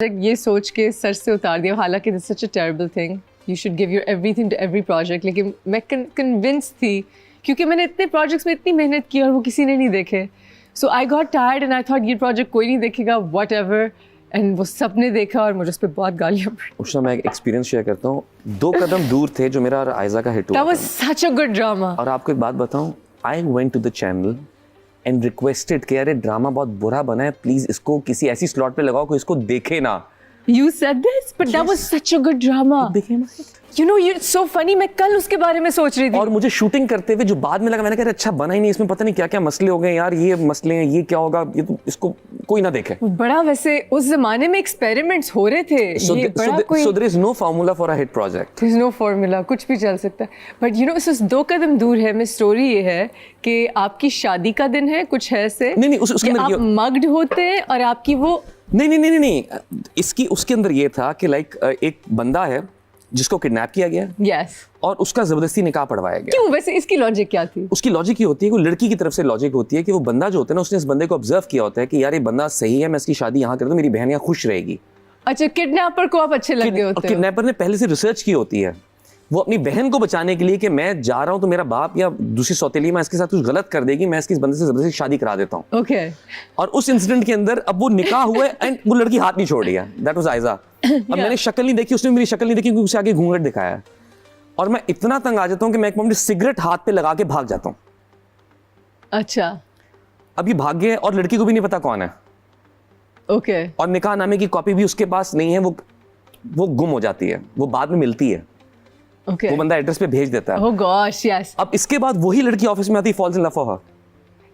ये सोच के सर से उतार दिया, हालांकि this such a terrible thing, you should give your everything to every project, लेकिन मैं कन्विंस थी क्योंकि मैंने इतने प्रोजेक्ट्स में इतनी मेहनत की और वो किसी ने नहीं देखे. So I got tired and I thought ये प्रोजेक्ट कोई नहीं देखेगा, वट एवर, एंड वो सबने देखा और मुझे उस पर बहुत गालियाँ पड़ी. उस मैं एक एक्सपीरियंस शेयर करता हूँ. 2 कदम दूर थे जो मेरा और आयजा का हिट हुआ. That was such a good drama. और आपको एक बात बताऊँ, I went to the channel and requested कि अरे ड्रामा बहुत बुरा बना है, प्लीज इसको किसी ऐसी स्लॉट पे लगाओ कोई इसको देखे ना. You said this, but that was such a good drama. It became a hit. You know, it's so funny. मैं कल उसके बारे में सोच रही थी. और मुझे शूटिंग करते हुए जो बाद में लगा, मैंने कहा अच्छा बना ही नहीं, इसमें पता नहीं क्या क्या मसले हो गए यार, ये मसले हैं, ये क्या होगा, ये तो इसको कोई ना देखे. बड़ा वैसे उस जमाने में एक्सपेरिमेंट्स हो रहे थे. So there is no formula for a hit project. There is no formula, कुछ भी चल सकता है. But you know, इस 2 कदम दूर है. मैं स्टोरी ये है कि आपकी शादी का दिन है, कुछ है ऐसे. नहीं उसके अंदर आप मग्ड होते हैं और आपकी वो नहीं इसकी उसके अंदर ये था कि लाइक एक बंदा है जिसको किडनैप किया गया. Yes. और उसका जबरदस्ती निकाह पढ़वाया गया. क्यों? वैसे इसकी लॉजिक क्या थी? उसकी लॉजिक ये होती है कि लड़की की तरफ से लॉजिक होती है कि वो बंदा जो होता है ना, उसने इस बंदे को ऑब्जर्व किया होता है कि यार ये बंदा सही है, मैं इसकी शादी यहाँ कर दूं, मेरी बहन यहाँ खुश रहेगी. अच्छा, किडनैपर को आप अच्छे लग गए होते हैं. किडनैपर ने पहले से रिसर्च की होती है, वो अपनी बहन को बचाने के लिए कि मैं जा रहा हूँ तो मेरा बाप या दूसरी सौतेली माँ इसके साथ कुछ गलत कर देगी, मैं इसकी इस बंदे से जबरदस्ती शादी करा देता हूँ. ओके. और उस इंसिडेंट के अंदर अब वो निकाह हुआ एंड वो लड़की हाथ नहीं छोड़ रही है. दैट वाज आयजा. अब मैंने शक्ल नहीं देखी, उसने मेरी शक्ल नहीं देखी क्योंकि उसे आगे घूंघट दिखाया है. और मैं इतना तंग आ जाता हूँ कि मैं एक मोमेंट सिगरेट हाथ पे लगा के भाग जाता हूँ. अच्छा. अब ये भाग गया और लड़की को भी नहीं पता कौन है. ओके. और निकाह नामे की कॉपी भी उसके पास नहीं है, वो गुम हो जाती है, वो बाद में मिलती है. Okay. वो बंदा एड्रेस पे भेज देता है. Oh gosh, yes. अब इसके बाद वही लड़की ऑफिस में आती है, falls in love for her.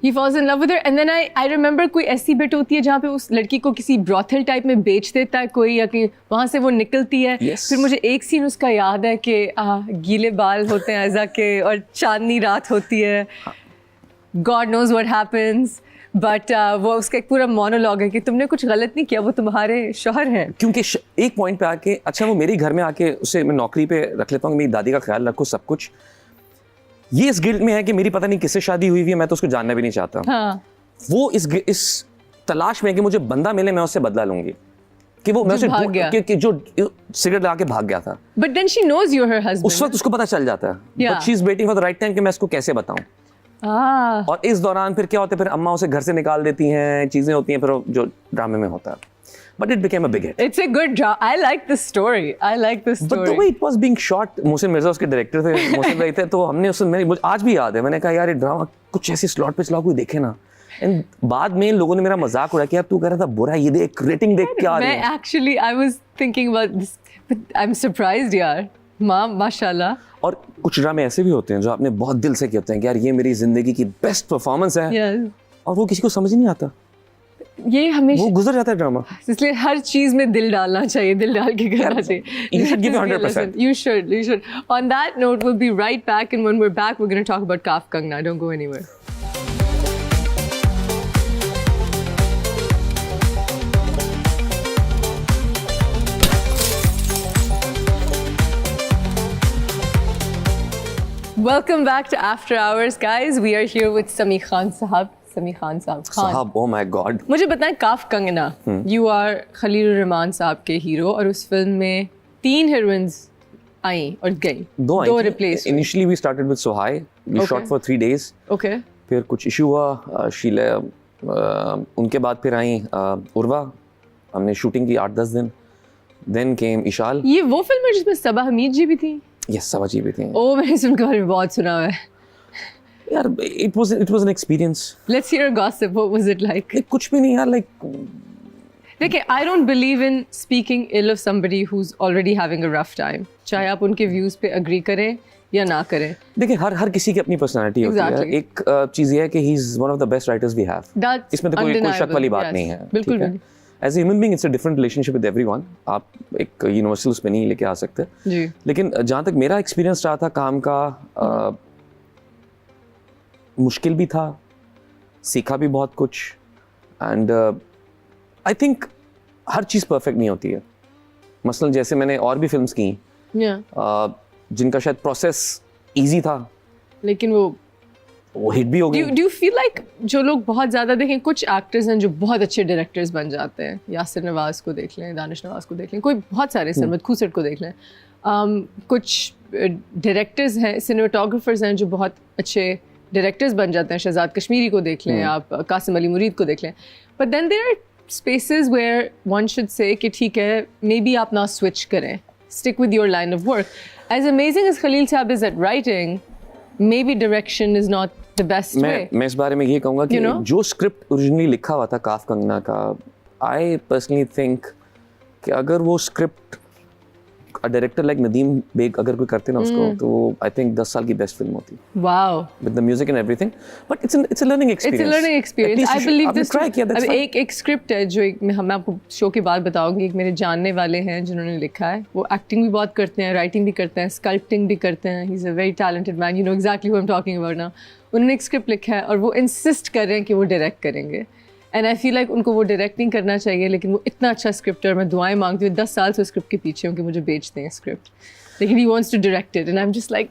He falls in love with her and then I remember कोई ऐसी बिट होती है जहाँ पे उस लड़की को किसी ब्रॉथल टाइप में बेच देता है कोई, या कि वहाँ से वो निकलती है. Yes. फिर मुझे एक सीन उसका याद है कि गीले बाल होते हैं ऐसा के और चांदनी रात होती है. God knows what happens. But वो उसका एक पूरा मोनोलॉग है कि तुमने कुछ गलत नहीं किया, वो तुम्हारे शौहर हैं. क्योंकि एक पॉइंट पे आके, अच्छा वो मेरे घर में आके उसे मैं नौकरी पे रख लेता हूँ, मेरी दादी का ख्याल रखो सब कुछ. ये इस गिल्ट में है कि मेरी पता नहीं किससे शादी हुई है, मैं तो उसको जानना भी नहीं चाहता. हाँ. वो इस तलाश में है कि मुझे बंदा मिले, मैं उससे बदला लूंगी कि वो मैं कि जो सिगरेट लगा के भाग गया था. But then she knows you are her husband. उस वक्त उसको पता चल जाता है. But she is waiting for the right time कि मैं इसको कैसे बताऊं. और इस दौरान फिर क्या होता है, फिर अम्मा उसे घर से निकाल देती हैं, चीजें होती हैं, फिर जो ड्रामे में होता है. But it became a big hit. It's a good drama. I like this story. But the way it was being shot, Mohsin Mirza उसके डायरेक्टर थे, मोहसिन भाई थे, तो हमने मुझे आज भी याद है, मैंने कहा यार ये ड्रामा कुछ ऐसी स्लॉट पे चलाओ, कोई देखे ना. एंड बाद में लोगों ने मेरा मजाक उड़ाया कि यार तू कह रहा था बुरा, ये देख रेटिंग देख क्या आ रही है. मैं actually I was thinking about this, but I'm surprised यार. माशाल्लाह. और कुछ ड्रामे ऐसे भी होते हैं जो आपने बहुत दिल से किए होते हैं कि यार ये मेरी जिंदगी की बेस्ट परफॉर्मेंस है. Yes. और वो किसी को समझ नहीं आता, ये हमेशा वो गुजर जाता है ड्रामा. इसलिए हर चीज में दिल डालना चाहिए, दिल डाल के करना चाहिए. You should give 100%. You should. On that note, we'll be right back, and when we're back, we're going to talk about Kaaf Kangna. Don't go anywhere. Welcome back to After Hours, guys. We are here with Sami Khan Sahab. साहब, oh my God. मुझे बताएं, काफ Kangana, you are Khalil Rahman साहब के hero, और उस film में 3 heroines आई और गई. 2 replace. Initially we started with Sohai. We shot for 3 days. Okay. फिर कुछ इशू हुआ, शीला, उनके बाद फिर आई उर्वा, हमने शूटिंग की 8-10 दिन. Then came Ishal. ये वो फिल्म है जिसमें सबा हमीद जी भी थी? Yes, सबा जी भी थी. ओह, मैंने उनके बारे में बहुत सुना है. यार it was an experience. Let's hear a gossip. What was it like? कुछ भी नहीं यार, like देखिए, I don't believe in speaking ill of somebody who's already having a rough time. चाहे आप उनके views पे agree करें या ना करें. देखिए हर किसी की अपनी personality होती है. एक चीज़ ये है कि he is one of the best writers we have. इसमें तो कोई शक वाली बात नहीं है. बिल्कुल. As a human being, it's a different relationship with everyone. आप एक यूनिवर्सल उस पे नहीं लेके आ सकते. जी. लेकिन जहाँ तक मेरा एक्सपीरियंस रहा था काम का, मुश्किल भी था, सीखा भी बहुत कुछ. And I think her cheese perfect नहीं होती है. मसलन जैसे मैंने और भी फिल्म्स की जिनका शायद प्रोसेस इजी था, लेकिन वो वो हिट भी हो गई। Do you feel like जो लोग बहुत ज़्यादा देखें, कुछ एक्टर्स हैं जो बहुत अच्छे डायरेक्टर्स बन जाते हैं, यासिर नवाज़ को देख लें, दानिश नवाज़ को देख लें, कोई बहुत सारे, सरमद खुसट को देख लें, कुछ डायरेक्टर्स हैं, सिनेमाटोग्राफर्स हैं जो बहुत अच्छे डायरेक्टर्स बन जाते हैं, शहजाद कश्मीरी को देख लें, आप कासिम अली मुरीद को देख लें, but then there are spaces where one should say कि ठीक है, मे बी आप ना स्विच करें, stick with your line of work. As amazing as Khalil Saab is at writing, maybe direction is not the best way. मैं इस बारे में ये कहूँगा कि जो स्क्रिप्ट ओरिजिनली लिखा हुआ था काफ कंगना का, आई पर्सनली थिंक कि अगर वो script director like Nadeem Baig अगर कोई करते ना उसको, तो आई थिंक 10 साल की बेस्ट फिल्म होती। Wow. With the music and everything, but it's a learning experience. It's a learning experience. I believe this. Try किया, that's अब fine. एक स्क्रिप्ट है जो मैं आपको शो के बाद बताऊंगी, एक मेरे जानने वाले हैं जिन्होंने लिखा है, वो एक्टिंग भी बहुत करते हैं, राइटिंग भी करते हैं, स्कल्पटिंग भी करते हैं, he is a very talented man, you know exactly what I am talking about now. उन्होंने एक स्क्रिप्ट लिखा है और वो इंसिस्ट कर रहे हैं कि वो डायरेक्ट करेंगे, एंड आई फील लाइक उनको वो डायरेक्ट नहीं करना चाहिए, लेकिन वो इतना अच्छा स्क्रिप्ट है और मैं दुआएं मांगती हूँ 10 साल से स्क्रिप्ट के पीछे हूँ कि मुझे बेच दें स्क्रिप्ट, लेकिन he wants to direct it and I am just like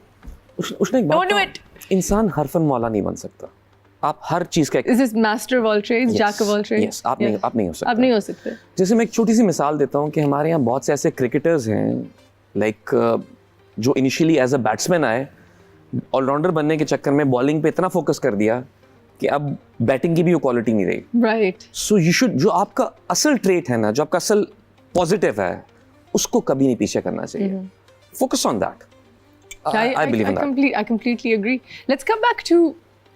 उसने एक बात कहा, इंसान हर फन मौला नहीं बन सकता, आप हर चीज़ का is this master of all trades, jack of all trades? Yes, आप नहीं हो सकते। आप नहीं हो सकते। जैसे मैं एक छोटी सी मिसाल देता हूँ कि हमारे यहाँ बहुत से ऐसे क्रिकेटर्स हैं लाइक जो इनिशियली एज अ बैट्समैन आए, ऑलराउंडर बनने के चक्कर में बॉलिंग पे इतना फोकस कर दिया कि अब बैटिंग की भी वो क्वालिटी नहीं रही। राइट। सो यू शुड, जो आपका असल ट्रेट है ना, जो आपका असल पॉजिटिव है, उसको कभी नहीं पीछे करना चाहिए। Focus on that. I believe in that. I completely agree. Let's come back to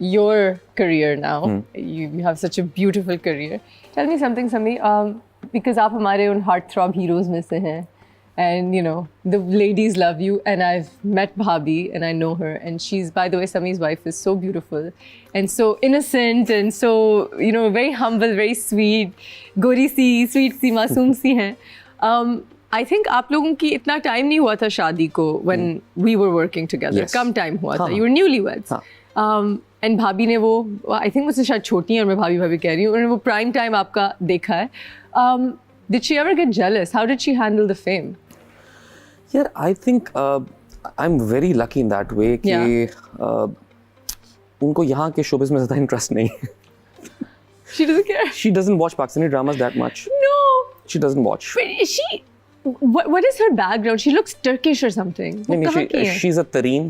your career now. You have such a beautiful career. Tell me something, Sami, because आप हमारे उन heartthrob heroes में से हैं, and you know the ladies love you, and I've met Bhabhi and I know her, and she's, by the way, Sami's wife is so beautiful and so innocent and so, you know, very humble, very sweet, gori si, sweet si, masoom si हैं. I think आप लोगों की इतना time नहीं हुआ था शादी को when we were working together. Yes. Come time हुआ था. You were newlyweds. And भाभी ने वो, I think मुझसे शायद छोटी हैं और मैं भाभी कह रही हूँ, उन्होंने वो प्राइम टाइम आपका देखा है. Did she ever get jealous? How did she handle the fame? Yeah, I think I'm very lucky in that way कि उनको यहाँ के showbiz में ज़्यादा इंटरेस्ट नहीं है. She doesn't care. She doesn't watch Pakistani dramas that much. No. She doesn't watch. But is she? What is her background? She looks Turkish or something. वो कहाँ की है? She's a Tareen.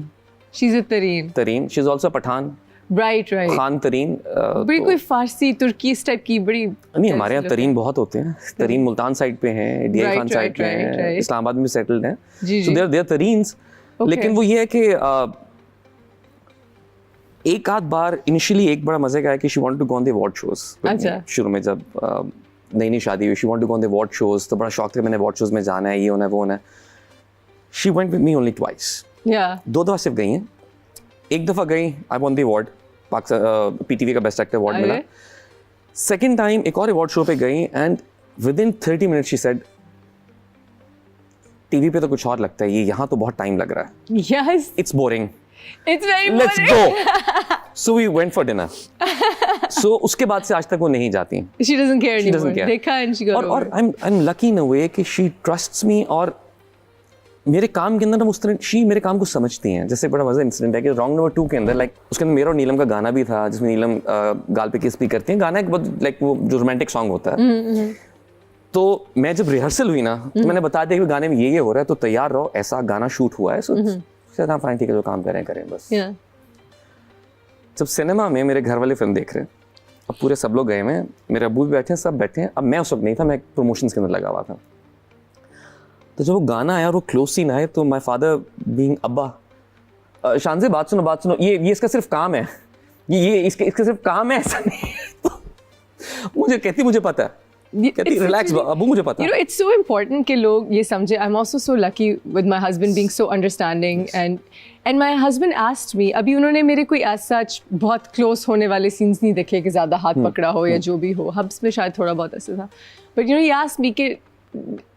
She's a Tareen. Tareen. She's also a Pathan. Right. Khan Tareen. बड़ी कोई फारसी तुर्की इस type की बड़ी नहीं, हमारे यहाँ तरीन बहुत होते हैं। तरीन मुल्तान साइड पे हैं, डीआई खान साइड पे हैं, इस्लामाबाद में सेटल्ड हैं। So they're तरीन्स। लेकिन वो ये है कि एक आध बार इनिशियली एक बड़ा मजे का है कि she wanted to go on the award shows। अच्छा। शुरू में जब नई शादी हुई, she wanted to go on the award shows, तो बड़ा शौक था मैंने award shows में जाना है, ये होना है, वो होना है। She went with me only twice। Yeah। 2 दफा सिर्फ गई हैं। एक दफा गई, I won the award, PTV का बेस्ट एक्टर अवार्ड मिला। सेकेंड टाइम एक और अवार्ड शो पे गई and with in 30 minutes she said, TV पे तो कुछ और लगता है, ये यहाँ तो बहुत टाइम लग रहा है। Yes। It's boring। It's very boring। Let's go। So we went for dinner। So उसके बाद से आज तक वो नहीं जाती। She doesn't care anymore। doesn't care। देखा and she got over। और I'm lucky in a way कि she trusts me और मेरे काम के अंदर उस तरह शी मेरे काम को समझती हैं। जैसे बड़ा मजा इंसिडेंट है कि रॉन्ग नंबर 2 के अंदर लाइक उसके अंदर मेरा और नीलम का गाना भी था, जिसमें नीलम गाल पे किस भी करती हैं। गाना एक बहुत लाइक वो जो रोमांटिक सॉन्ग होता है। तो मैं जब रिहर्सल हुई ना, तो मैंने बता दिया कि गाने में ये हो रहा है, तो तैयार रहो, ऐसा गाना शूट हुआ है। सो हाँ फाइन, ठीक है, जो काम करें बस। जब सिनेमा में मेरे घर वाले फिल्म देख रहे हैं, अब पूरे सब लोग गए हैं, मेरे अब्बू भी बैठे हैं, सब बैठे हैं। अब मैं उस वक्त नहीं था, मैं प्रमोशंस के अंदर लगा हुआ था। तो जब वो गाना आया और वो क्लोज सीन आए, तो माय फादर बीइंग अब्बा, शान से बात सुनो, ये इसका सिर्फ काम है, ये इसका सिर्फ काम है, ऐसा नहीं। तो मुझे कहती, मुझे पता है, कहती रिलैक्स अब्बू, मुझे पता है। You know, it's so important कि लोग ये समझे। I'm also so lucky with my husband being so understanding and my husband asked me, अभी उन्होंने मेरे कोई as such बहुत क्लोज होने वाले सीन्स नहीं देखे कि ज़्यादा हाथ पकड़ा हो या जो भी हो। हब्स में शायद थोड़ा बहुत ऐसा था, but you know he asked me कि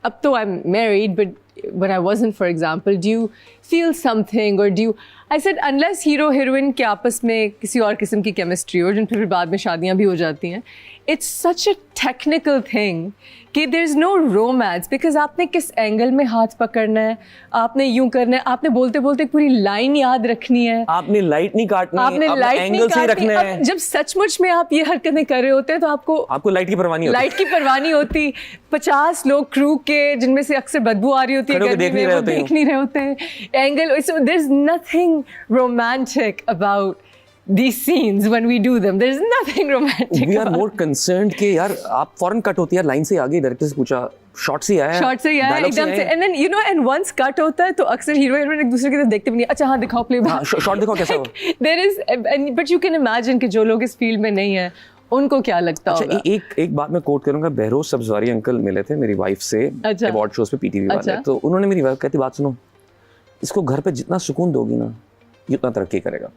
अब तो I'm married, but when I wasn't, for example, do you feel something or do you I said unless hero heroine के आपस में किसी और किस्म की केमिस्ट्री हो, जिन फिर बाद में शादियां भी हो जाती हैं, it's such a technical thing कि there is no romance, because आपने किस एंगल में हाथ पकड़ना है, आपने यूं करना है, आपने बोलते बोलते पूरी लाइन याद रखनी है, आपने लाइट नहीं काटनी, आपने लाइट एंगल से रखने अब हैं। जब सचमुच में आप ये हरकतें कर रहे होते हैं तो आपको लाइट की परवाह नहीं होती। लाइट की परवाह नहीं होती। 50 लोग क्रू के, जिनमें से अक्सर बदबू आ रही होती है, खड़े होके गर्मी में, वो देख नहीं रहे होते हैं angle. So there's nothing romantic about these scenes when we do them. There's nothing romantic. We are more concerned कि यार आप फौरन कट होती है, लाइन से आगे डायरेक्टर से पूछा, शॉट से आया, शॉट से आया एकदम से, and then you know, and once cut होता है तो अक्सर हीरो हीरोइन एक दूसरे की तरफ देखते भी नहीं, अच्छा हाँ दिखाओ प्ले, हाँ शॉट दिखाओ कैसा हो। There is, but you can imagine कि जो लोग इस फील्ड में नहीं है उनको क्या लगता होगा। एक बात मैं कोट करूंगा, बहरोज सब्जवारी अंकल मिले थे मेरी वाइफ से अवार्ड शोज पे पीटीवी वाले, तो उन्होंने मेरी वाइफ कहती, बात सुनो, इसको घर पे जितना सुकून दोगी ना, उतना तरक्की करेगा।